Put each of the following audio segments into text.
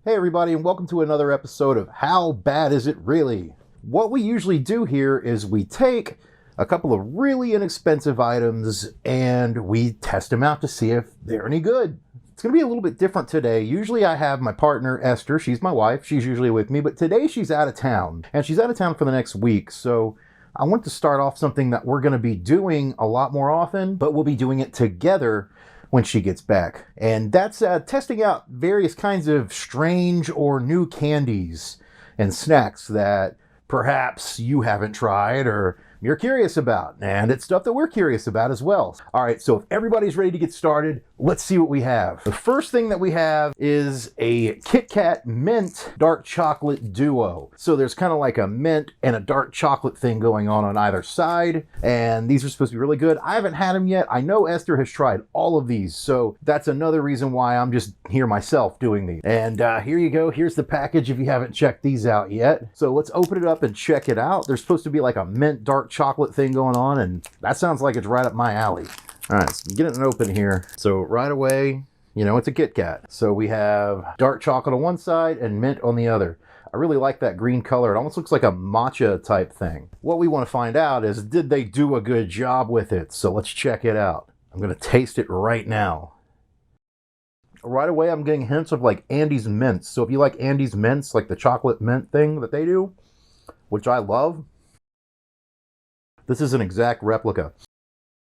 Hey everybody, and welcome to another episode of How Bad Is It Really? What we usually do here is we take a couple of really inexpensive items and we test them out to see if they're any good. It's going to be a little bit different today. Usually I have my partner, Esther. She's my wife. She's usually with me, but today she's out of town, and she's out of town for the next week. So I want to start off something that we're going to be doing a lot more often, but we'll be doing it together when she gets back. And that's testing out various kinds of strange or new candies and snacks that perhaps you haven't tried or you're curious about. And it's stuff that we're curious about as well. All right, so if everybody's ready to get started, let's see what we have. The first thing that we have is a KitKat Mint Dark Chocolate Duo. So there's kind of like a mint and a dark chocolate thing going on either side. And these are supposed to be really good. I haven't had them yet. I know Esther has tried all of these. So that's another reason why I'm just here myself doing these. And here you go. Here's the package if you haven't checked these out yet. So let's open it up and check it out. There's supposed to be like a mint dark chocolate thing going on, and that sounds like it's right up my alley. All right, so get it open here. So right away, you know, it's a KitKat. So we have dark chocolate on one side and mint on the other. I really like that green color. It almost looks like a matcha type thing. What we want to find out is, did they do a good job with it? So let's check it out. I'm going to taste it right now. Right away, I'm getting hints of like Andes mints. So if you like Andes mints, like the chocolate mint thing that they do, which I love, this is an exact replica,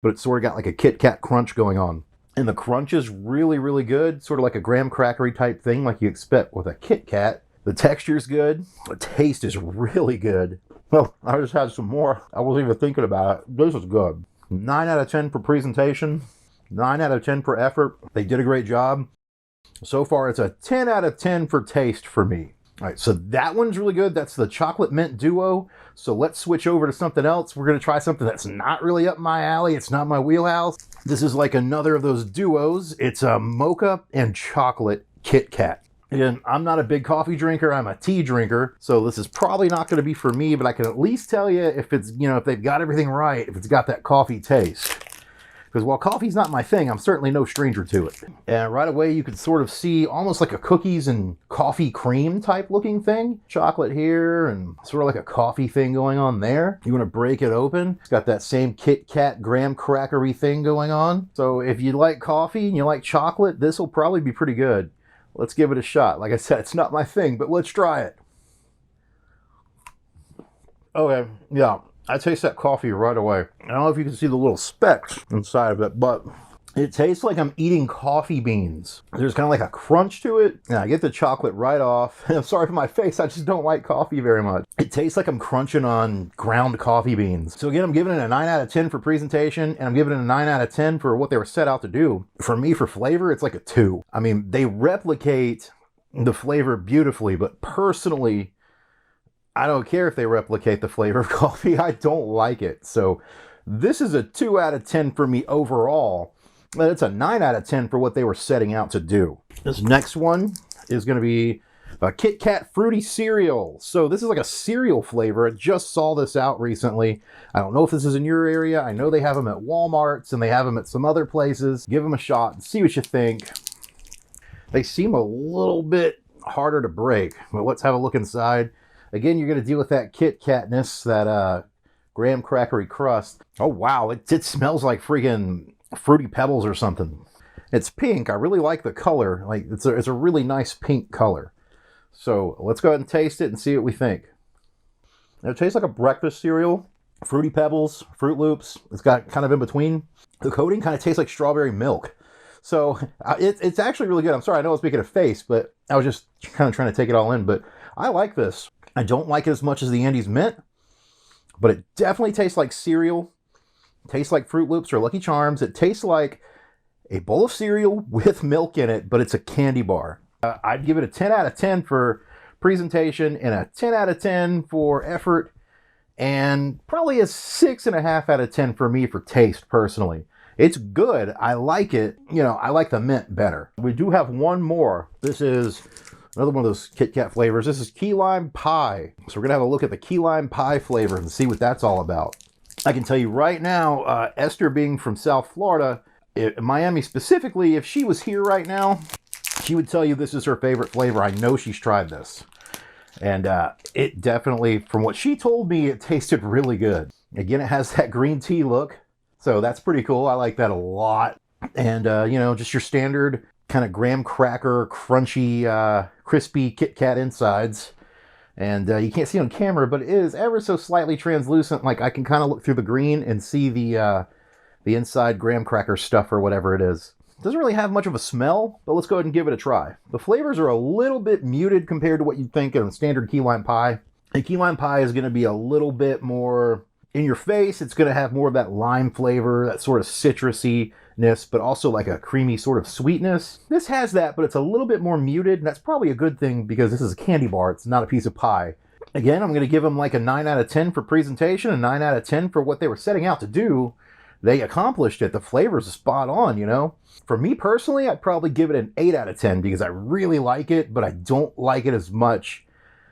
but it's sort of got like a Kit Kat crunch going on. And the crunch is really, really good. Sort of like a graham crackery type thing like you expect with a Kit Kat. The texture's good. The taste is really good. Well, I just had some more. I wasn't even thinking about it. This is good. 9 out of 10 for presentation. 9 out of 10 for effort. They did a great job. So far, it's a 10 out of 10 for taste for me. All right, so that one's really good. That's the Chocolate Mint Duo. So let's switch over to something else. We're going to try something that's not really up my alley. It's not my wheelhouse. This is like another of those duos. It's a mocha and chocolate Kit Kat. Again, I'm not a big coffee drinker. I'm a tea drinker. So this is probably not going to be for me, but I can at least tell you if it's, you know, if they've got everything right, if it's got that coffee taste. Because while coffee's not my thing, I'm certainly no stranger to it. And right away, you can sort of see almost like a cookies and coffee cream type looking thing. Chocolate here and sort of like a coffee thing going on there. You want to break it open. It's got that same Kit Kat graham crackery thing going on. So if you like coffee and you like chocolate, this will probably be pretty good. Let's give it a shot. Like I said, it's not my thing, but let's try it. Okay, yeah. I taste that coffee right away. I don't know if you can see the little specks inside of it, but it tastes like I'm eating coffee beans. There's kind of like a crunch to it, and I get the chocolate right off. I'm sorry for my face, I just don't like coffee very much. It tastes like I'm crunching on ground coffee beans. So again, I'm giving it a 9 out of 10 for presentation, and I'm giving it a 9 out of 10 for what they were set out to do. For me, for flavor, it's like a 2. I mean, they replicate the flavor beautifully, but personally, I don't care if they replicate the flavor of coffee. I don't like it. So this is a 2 out of 10 for me overall. But it's a 9 out of 10 for what they were setting out to do. This next one is going to be a Kit Kat Fruity Cereal. So this is like a cereal flavor. I just saw this out recently. I don't know if this is in your area. I know they have them at Walmart's and they have them at some other places. Give them a shot and see what you think. They seem a little bit harder to break. But let's have a look inside. Again, you're going to deal with that Kit Katness, that graham crackery crust. Oh, wow. It smells like freaking Fruity Pebbles or something. It's pink. I really like the color. Like it's a really nice pink color. So let's go ahead and taste it and see what we think. It tastes like a breakfast cereal. Fruity Pebbles, Fruit Loops. It's got kind of in between. The coating kind of tastes like strawberry milk. So it's actually really good. I'm sorry, I know I was making a face, but I was just kind of trying to take it all in. But I like this. I don't like it as much as the Andes Mint, but it definitely tastes like cereal. It tastes like Fruit Loops or Lucky Charms. It tastes like a bowl of cereal with milk in it, but it's a candy bar. I'd give it a 10 out of 10 for presentation and a 10 out of 10 for effort, and probably a 6.5 out of 10 for me for taste personally. It's good. I like it. You know, I like the mint better. We do have one more. This is another one of those Kit Kat flavors. This is key lime pie. So we're going to have a look at the key lime pie flavor and see what that's all about. I can tell you right now, Esther being from South Florida, Miami specifically, if she was here right now, She would tell you this is her favorite flavor. I know she's tried this. And it definitely, from what she told me, it tasted really good. Again, it has that green tea look. So that's pretty cool. I like that a lot. And, you know, just your standard kind of graham cracker, crunchy, crispy KitKat insides. And you can't see on camera, but it is ever so slightly translucent. Like I can kind of look through the green and see the inside graham cracker stuff or whatever it is. Doesn't really have much of a smell, but let's go ahead and give it a try. The flavors are a little bit muted compared to what you'd think in standard key lime pie. A key lime pie is going to be a little bit more in your face. It's going to have more of that lime flavor, that sort of citrusiness, but also like a creamy sort of sweetness. This has that, but it's a little bit more muted, and that's probably a good thing because this is a candy bar. It's not a piece of pie. Again, I'm going to give them like a 9 out of 10 for presentation, a 9 out of 10 for what they were setting out to do. They accomplished it. The flavors are spot on, you know. For me personally, I'd probably give it an 8 out of 10 because I really like it, but I don't like it as much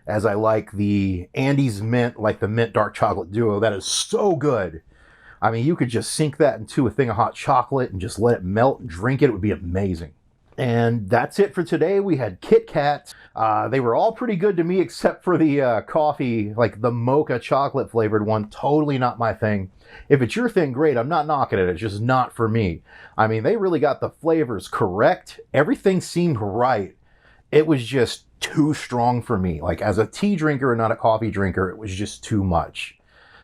as I like the Andes Mint, like the Mint Dark Chocolate Duo. That is so good. I mean, you could just sink that into a thing of hot chocolate and just let it melt and drink it. It would be amazing. And that's it for today. We had KitKat. They were all pretty good to me except for the coffee, like the mocha chocolate flavored one. Totally not my thing. If it's your thing, great. I'm not knocking it. It's just not for me. I mean, they really got the flavors correct. Everything seemed right. It was just too strong for me. Like as a tea drinker and not a coffee drinker, it was just too much.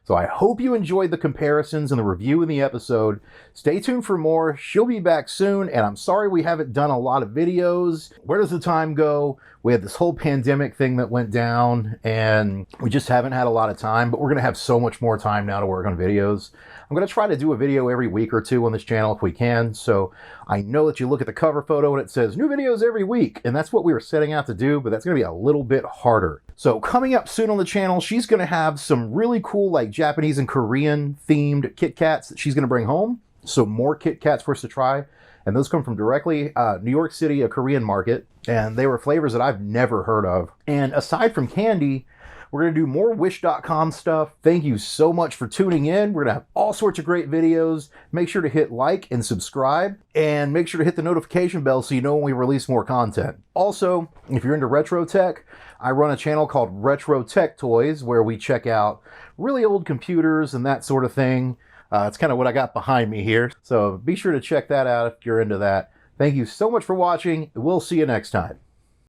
So I hope you enjoyed the comparisons and the review in the episode. Stay tuned for more. She'll be back soon, and I'm sorry we haven't done a lot of videos. Where does the time go? We had this whole pandemic thing that went down, and we just haven't had a lot of time, but we're going to have so much more time now to work on videos. I'm going to try to do a video every week or two on this channel if we can. So I know that you look at the cover photo and it says new videos every week, and that's what we were setting out to do, but that's going to be a little bit harder. So coming up soon on the channel, she's going to have some really cool like Japanese and Korean themed KitKats that she's going to bring home. So more KitKats for us to try. And those come from directly New York City, a Korean market. And they were flavors that I've never heard of. And aside from candy, we're going to do more Wish.com stuff. Thank you so much for tuning in. We're going to have all sorts of great videos. Make sure to hit like and subscribe. And make sure to hit the notification bell so you know when we release more content. Also, if you're into retro tech, I run a channel called Retro Tech Toys where we check out really old computers and that sort of thing. It's kind of what I got behind me here. So be sure to check that out if you're into that. Thank you so much for watching. We'll see you next time.